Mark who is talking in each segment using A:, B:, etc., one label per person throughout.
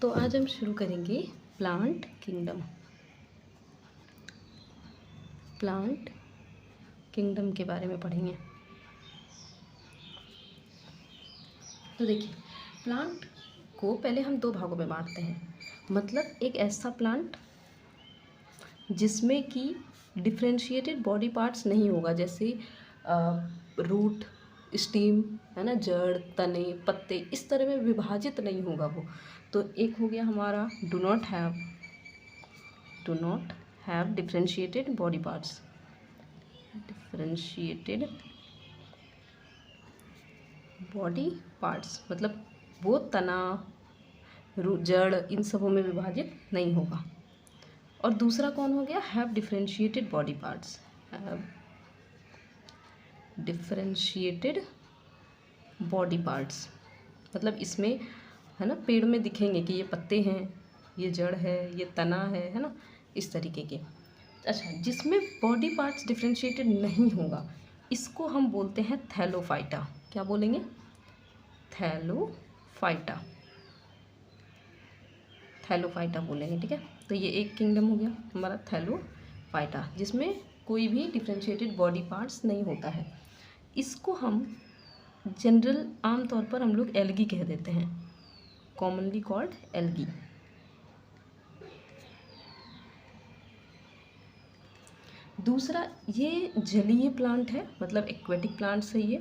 A: तो आज हम शुरू करेंगे प्लांट किंगडम। प्लांट किंगडम के बारे में पढ़ेंगे। तो देखिए, प्लांट को पहले हम दो भागों में बांटते हैं। मतलब एक ऐसा प्लांट जिसमें कि डिफ्रेंशिएटेड बॉडी पार्ट्स नहीं होगा, जैसे रूट, स्टीम, है ना, जड़, तने, पत्ते, इस तरह में विभाजित नहीं होगा वो। तो एक हो गया हमारा do not have differentiated body parts. Differentiated body parts मतलब वो तना, जड़, इन सबों में विभाजित नहीं होगा। और दूसरा कौन हो गया? Have differentiated body parts. Have differentiated body parts मतलब इसमें, है ना, पेड़ में दिखेंगे कि ये पत्ते हैं, ये जड़ है, ये तना है ना, इस तरीके के। अच्छा, जिसमें बॉडी पार्ट्स डिफ्रेंशिएटेड नहीं होगा इसको हम बोलते हैं थैलोफाइटा। क्या बोलेंगे? थैलोफाइटा। थैलोफाइटा बोलेंगे, ठीक है। तो ये एक किंगडम हो गया हमारा थैलोफाइटा, जिसमें कोई भी डिफ्रेंशिएटेड बॉडी पार्ट्स नहीं होता है। इसको हम जनरल आमतौर पर हम लोग एल्गी कह देते हैं, कॉमनली कॉल्ड एल्गी। दूसरा, ये जलीय प्लांट है, मतलब एक्वेटिक प्लांट्स है ये,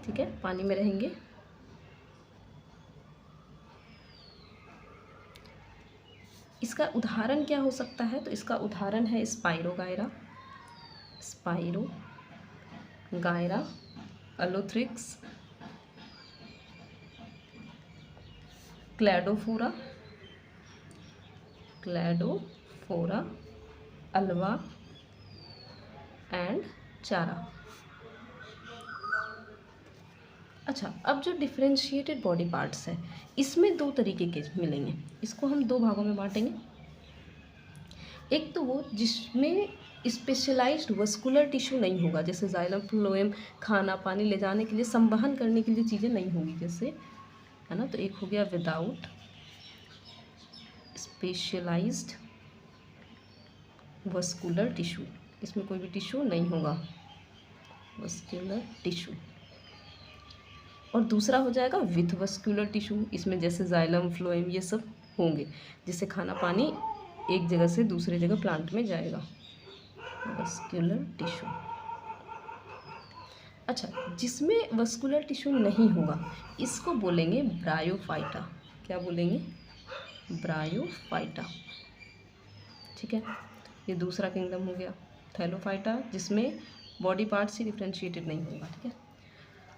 A: ठीक है, पानी में रहेंगे। इसका उदाहरण क्या हो सकता है? तो इसका उदाहरण है स्पाइरोगायरा, अलोथ्रिक्स, क्लैडोफोरा, अल्वा एंड चारा। अच्छा, अब जो डिफ्रेंशिएटेड बॉडी पार्ट्स है इसमें दो तरीके के मिलेंगे। इसको हम दो भागों में बांटेंगे। एक तो वो जिसमें स्पेशलाइज्ड वस्कुलर टिश्यू नहीं होगा, जैसे जाइलम, फ्लोएम, खाना पानी ले जाने के लिए, संवहन करने के लिए चीज़ें नहीं होंगी जैसे, है ना। तो एक हो गया विदाउट स्पेशलाइज्ड वस्कुलर टिश्यू, इसमें कोई भी टिश्यू नहीं होगा, वस्कुलर टिश्यू। और दूसरा हो जाएगा विथ वस्कुलर टिश्यू, इसमें जैसे जाइलम, फ्लोएम, ये सब होंगे, जिससे खाना पानी एक जगह से दूसरी जगह प्लांट में जाएगा, वस्कुलर टिश्यू। अच्छा, जिसमें वस्कुलर टिश्यू नहीं होगा इसको बोलेंगे ब्रायोफाइटा। क्या बोलेंगे? ब्रायोफाइटा, ठीक है। ये दूसरा किंगडम हो गया थैलोफाइटा, जिसमें बॉडी पार्ट्स ही डिफ्रेंशिएटेड नहीं होगा, ठीक है।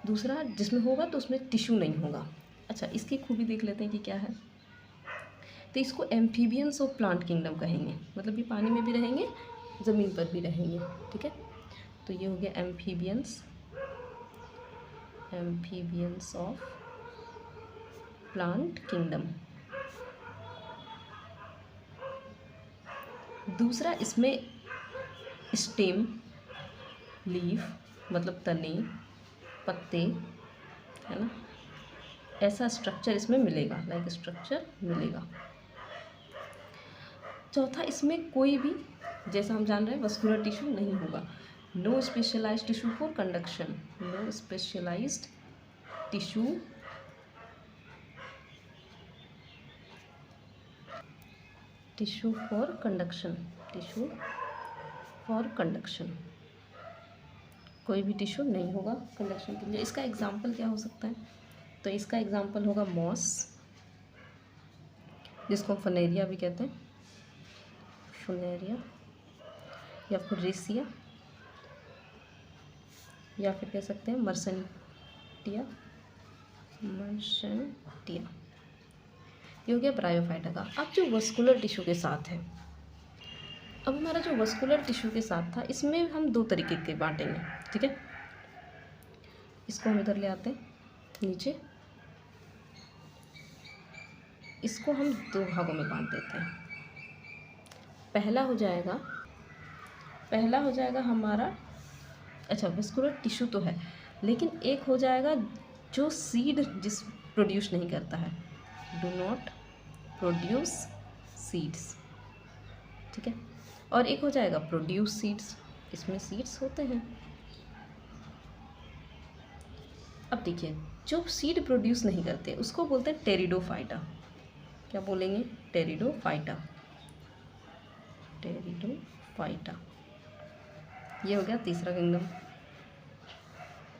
A: दूसरा जिसमें होगा तो उसमें टिश्यू नहीं होगा। अच्छा, इसकी खूबी देख लेते हैं कि क्या है। तो इसको एम्फीबियंस ऑफ प्लांट किंगडम कहेंगे, मतलब ये पानी में भी रहेंगे, ज़मीन पर भी रहेंगे, ठीक है। तो ये हो गया एम्फीबियंस ऑफ प्लांट किंगडम। दूसरा, इसमें स्टेम, लीफ मतलब तने, पत्ते, है ना, ऐसा स्ट्रक्चर इसमें मिलेगा, लाइक स्ट्रक्चर मिलेगा। चौथा, इसमें कोई भी, जैसा हम जान रहे हैं, वस्कुलर टिश्यू नहीं होगा। No specialized tissue for conduction, no specialized tissue for conduction, कोई भी टिश्यू नहीं होगा कंडक्शन के लिए। इसका एग्जाम्पल क्या हो सकता है? तो इसका एग्जाम्पल होगा मॉस, जिसको फनेरिया भी कहते हैं, फनेरिया, या फिर रेसिया, या फिर कह सकते हैं मर्सेंटिया। ये हो गया ब्रायोफाइटा का। अब जो वस्कुलर टिश्यू के साथ है, अब हमारा जो वस्कुलर टिश्यू के साथ था इसमें हम दो तरीके के बांटेंगे, ठीक है। इसको हम इधर ले आते हैं नीचे, इसको हम दो भागों में बांट देते हैं। पहला हो जाएगा हमारा, अच्छा, वस्कुलर टिश्यू तो है, लेकिन एक हो जाएगा जो सीड जिस प्रोड्यूस नहीं करता है, डू नॉट प्रोड्यूस सीड्स, ठीक है। और एक हो जाएगा प्रोड्यूस सीड्स, इसमें सीड्स होते हैं। अब देखिए जो सीड प्रोड्यूस नहीं करते उसको बोलते हैं टेरिडोफाइटा। क्या बोलेंगे? Pteridophyta, pteridophyta. ये हो गया तीसरा किंगडम,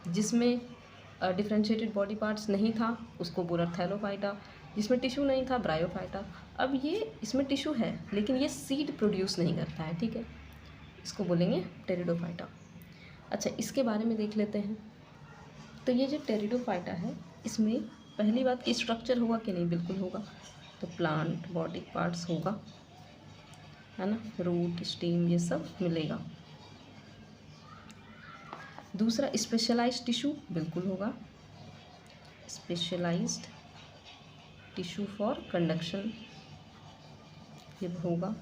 A: जिसमें डिफरेंशिएटेड बॉडी पार्ट्स नहीं था उसको बोला थैलोफाइटा, जिसमें टिश्यू नहीं था ब्रायोफाइटा। अब ये इसमें टिश्यू है लेकिन ये सीड प्रोड्यूस नहीं करता है, ठीक है, इसको बोलेंगे टेरिडोफाइटा। अच्छा इसके बारे में देख लेते हैं। तो ये जो टेरिडोफाइटा है इसमें पहली बात कि स्ट्रक्चर होगा कि नहीं, बिल्कुल होगा। तो प्लांट बॉडी पार्ट्स होगा, है ना, रूट स्टेम ये सब मिलेगा। दूसरा स्पेशलाइज्ड टिश्यू बिल्कुल होगा, स्पेशलाइज्ड टिश्यू फॉर कंडक्शन ये होगा,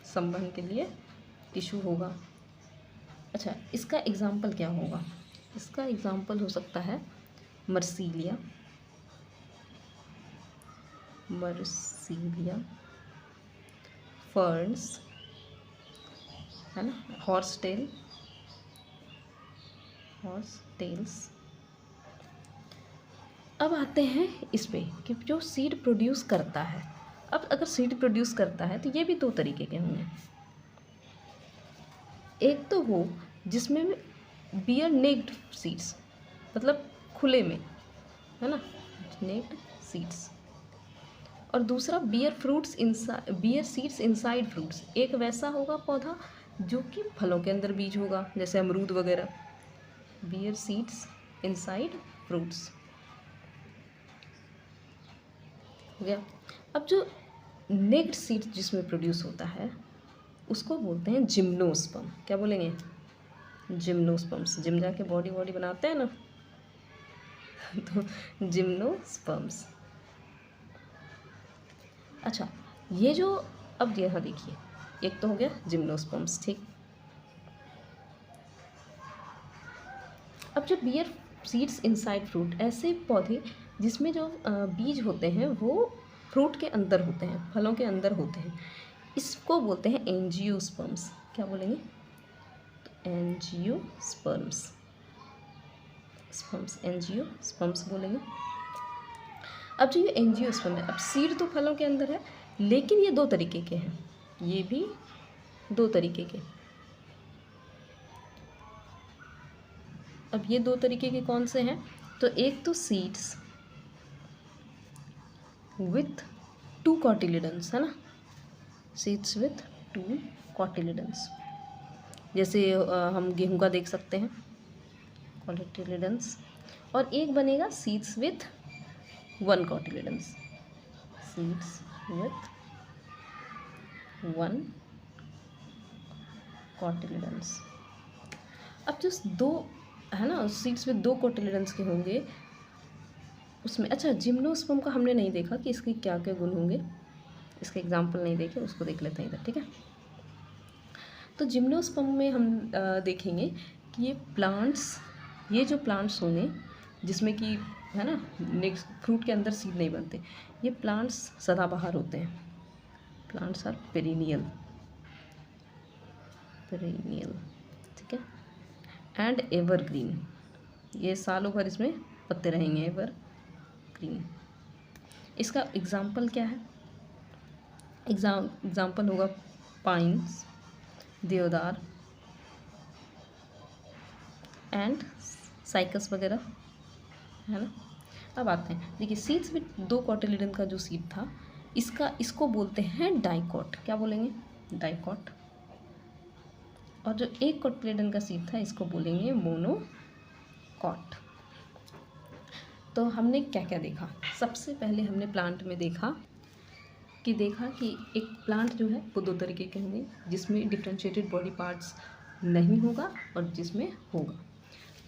A: संवहन के लिए टिश्यू होगा। अच्छा इसका एग्जाम्पल क्या होगा? इसका एग्जाम्पल हो सकता है मर्सीलिया, मर्सीलिया, फर्न्स, है ना, हॉर्स टेल, हॉर्स टेल्स। अब आते हैं इस पे कि जो सीड प्रोड्यूस करता है। अब अगर सीड प्रोड्यूस करता है तो ये भी दो तरीके के होंगे। एक तो वो जिसमें बियर नेक्ड सीड्स, मतलब खुले में, है ना, नेक्ड सीड्स। और दूसरा bear fruits inside, bear seeds inside fruits. एक वैसा होगा पौधा जो कि फलों के अंदर बीज होगा, जैसे अमरूद वगैरह, बियर सीड्स इनसाइड फ्रूट्स हो गया। अब जो नेक्ड सीड्स जिसमें प्रोड्यूस होता है उसको बोलते हैं जिम्नोस्पर्म। क्या बोलेंगे? जिम्नोस्पर्म्स। जिम जाके बॉडी बनाते हैं ना तो जिम्नोस्पर्म्स। अच्छा ये जो अब यहाँ देखिए, एक तो हो गया जिम्नोस्पर्म्स, ठीक। अब जो बियर सीड्स इनसाइड फ्रूट, ऐसे पौधे जिसमें जो बीज होते हैं वो फ्रूट के अंदर होते हैं, फलों के अंदर होते हैं, इसको बोलते हैं एंजियोस्पर्म्स। क्या बोलेंगे? तो एंजियोस्पर्म्स, स्पर्म्स, एंजियोस्पर्म्स बोलेंगे। अब जो ये एंजियोस्पर्म है, अब सीड तो फलों के अंदर है लेकिन ये दो तरीके के हैं, ये भी दो तरीके के। अब ये दो तरीके के कौन से हैं? तो एक तो सीड्स विथ टू कॉटिलिडन्स, है ना, सीड्स विथ टू कॉटिलिडन्स। जैसे हम गेहूं का देख सकते हैं कॉटिलिडन्स। और एक बनेगा seeds with one cotyledons, seeds with one cotyledons. अब जो दो है ना सीड्स विथ दो कॉटिलिडन्स के होंगे उसमें, अच्छा जिम्नोस्पर्म का हमने नहीं देखा कि इसके क्या क्या गुण होंगे, इसके एग्जाम्पल नहीं देखे, उसको देख लेते हैं इधर, ठीक है। तो जिम्नोस्पर्म में हम देखेंगे कि ये प्लांट्स, ये जो प्लांट्स होंगे जिसमें कि, है ना, नेक्स्ट फ्रूट के अंदर सीड नहीं बनते, ये प्लांट्स सदाबहार होते हैं, प्लांट्स आर पेरिनियल, पेरिनियल, ठीक है, एंड एवरग्रीन, ये सालों भर इसमें पत्ते रहेंगे, एवरग्रीन। इसका एग्जाम्पल क्या है? एग्जाम्पल होगा पाइन्स, देवदार एंड साइकस वगैरह, है ना। अब आते हैं, देखिए सीड्स विथ दो कॉटिलिडन का जो सीड था इसको बोलते हैं डाइकॉट। क्या बोलेंगे? डाइकॉट। और जो एक कॉटिलिडन का सीड था इसको बोलेंगे मोनोकॉट। तो हमने क्या क्या देखा? सबसे पहले हमने प्लांट में देखा कि एक प्लांट जो है वो दो तरीके के होंगे, जिसमें डिफरेंशिएटेड बॉडी पार्ट्स नहीं होगा और जिसमें होगा।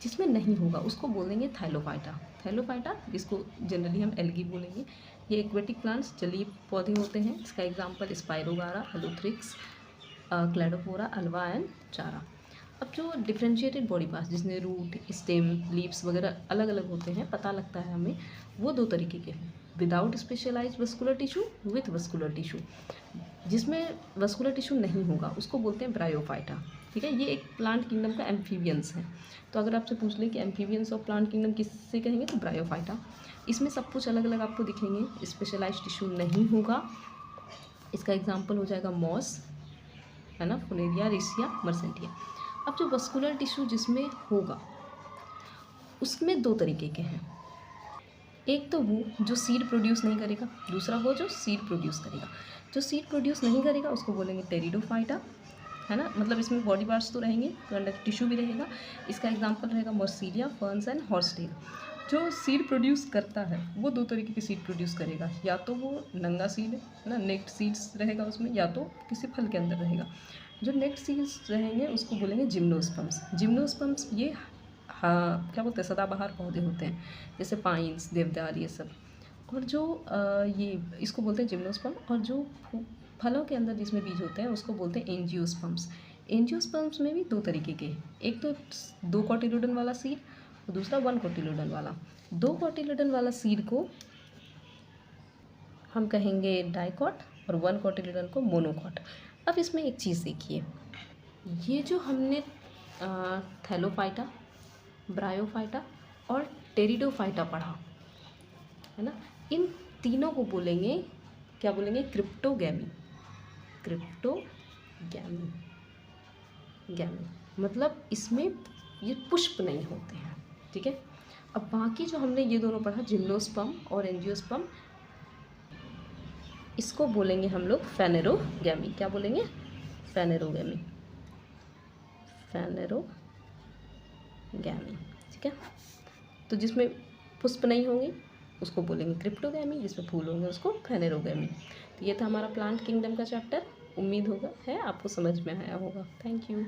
A: जिसमें नहीं होगा उसको बोलेंगे थाइलोफाइटा, थाइलोफाइटा, जिसको जनरली हम एल्गी बोलेंगे। ये एक्वेटिक प्लांट्स, जलीय पौधे होते हैं। इसका एग्जांपल स्पाइरोगारा, एलोथ्रिक्स, क्लैडोफोरा, अल्वा एंड चारा। अब जो डिफरेंशिएटेड बॉडी पार्ट्स जिसमें रूट, स्टेम, लीव्स वगैरह अलग अलग होते हैं, पता लगता है हमें, वो दो तरीके के हैं। Without specialize vascular tissue with vascular tissue, जिसमें वस्कुलर टिश्यू नहीं होगा उसको बोलते हैं ब्रायोफाइटा। ठीक है, ये एक प्लांट किंगडम का एम्फीबियंस है। तो अगर आपसे पूछ लें कि एम्फीबियंस ऑफ प्लांट किंगडम किससे कहेंगे तो ब्रायोफाइटा। इसमें सब कुछ अलग अलग आपको दिखेंगे, स्पेशलाइज टिश्यू नहीं होगा। इसका एग्जाम्पल हो जाएगा मॉस, है ना, फुलेरिया, रिसिया, मर्सेंटिया। अब जो वस्कुलर टिश्यू जिसमें होगा उसमें दो तरीके के हैं, एक तो वो जो सीड प्रोड्यूस नहीं करेगा, दूसरा वो जो सीड प्रोड्यूस करेगा। जो सीड प्रोड्यूस नहीं करेगा उसको बोलेंगे टेरिडोफाइटा, है ना, मतलब इसमें बॉडी पार्ट्स तो रहेंगे, कंडक्टिव टिश्यू भी रहेगा। इसका एग्जांपल रहेगा मर्सीलिया, फर्न्स एंड हॉर्सटेल। जो सीड प्रोड्यूस करता है वो दो तरीके की सीड प्रोड्यूस करेगा, या तो वो नंगा सीड है ना, नेक्ड सीड्स रहेगा उसमें, या तो किसी फल के अंदर रहेगा। जो नेक्ड सीड्स रहेंगे उसको बोलेंगे जिम्नोस्पर्म्स। जिम्नोस्पर्म्स ये हाँ क्या बोलते हैं, सदाबहार पौधे होते हैं, जैसे पाइन्स, देवदार, ये सब। और जो ये इसको बोलते हैं जिम्नोस्पर्म। और जो फलों के अंदर जिसमें बीज होते हैं उसको बोलते हैं एंजियोस्पर्म्स। एंजियोस्पर्म्स में भी दो तरीके के, एक तो 2 कोटिल्यूडन वाला सीड और दूसरा 1 कोटिल्यूडन वाला। 2 कोटिल्यूडन वाला सीड को हम कहेंगे डाइकॉट और 1 कोटिल्यूडन को मोनोकॉट। अब इसमें एक चीज़ देखिए, ये जो हमने थैलोफाइटा, ब्रायोफाइटा और टेरिडोफाइटा पढ़ा है ना, इन तीनों को बोलेंगे, क्या बोलेंगे, क्रिप्टोगैमी। क्रिप्टोगैमी, गैमी मतलब इसमें ये पुष्प नहीं होते हैं। ठीक है, अब बाकी जो हमने ये दोनों पढ़ा, जिम्नोस्पर्म और एंजियोस्पर्म, इसको बोलेंगे हम लोग फेनेरोगैमी। क्या बोलेंगे, फेनेरोगैमी, फेनेरोगैमी। ठीक है, तो जिसमें पुष्प नहीं होंगे उसको बोलेंगे क्रिप्टोगैमी, जिसमें फूल होंगे उसको फेनेरोगैमी। तो ये था हमारा प्लांट किंगडम का चैप्टर। उम्मीद होगा है आपको समझ में आया होगा। Thank you.